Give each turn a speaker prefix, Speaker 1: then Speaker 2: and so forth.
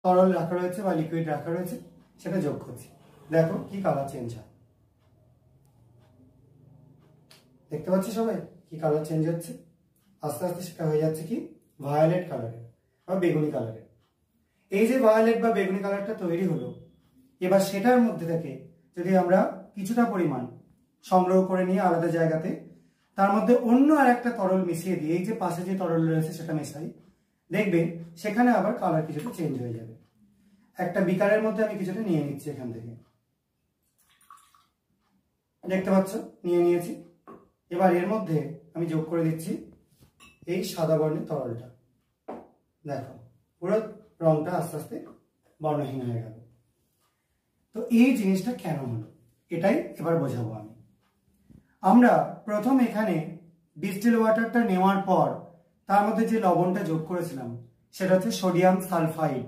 Speaker 1: তরল রাখা রয়েছে বা লিকুইড রাখা রয়েছে, সেটা যোগ করছি। দেখো কি কালার চেঞ্জ হয়, দেখতে পাচ্ছি সবাই কি কালার চেঞ্জ হচ্ছে। আস্তে আস্তে সেটা হয়ে যাচ্ছে কি ভায়োলেট কালারের বা বেগুনি কালারের। এই যে ভায়োলেট বা বেগুনি কালারটা তৈরি হলো, এবার সেটার মধ্যে থেকে যদি আমরা কিছুটা পরিমাণ সংগ্রহ করে নিয়ে আলাদা জায়গাতে তার মধ্যে অন্য আর একটা তরল মিশিয়ে দিই, এই যে পাশে যে তরল রয়েছে সেটা মেশাই, দেখবে সেখানে আবার কালার কিছুটা চেঞ্জ হয়ে যাবে। একটা বিকারের মধ্যে আমি কিছুটা নিয়ে নিচ্ছি, এখান থেকে দেখতে পাচ্ছ নিয়ে নিয়েছি। এবার এর মধ্যে আমি যোগ করে দিচ্ছি এই সাদা বর্ণের তরলটা। দেখো পুরো রংটা আস্তে আস্তে বর্ণহীন হয়ে গেল। তো এই জিনিসটা কেন হলো এটাই এবার বোঝাবো আমি। আমরা প্রথম এখানে ডিস্টিল ওয়াটারটা নেওয়ার পর তার মধ্যে যে লবণটা যোগ করেছিলাম সেটা হচ্ছে সোডিয়াম সালফাইড।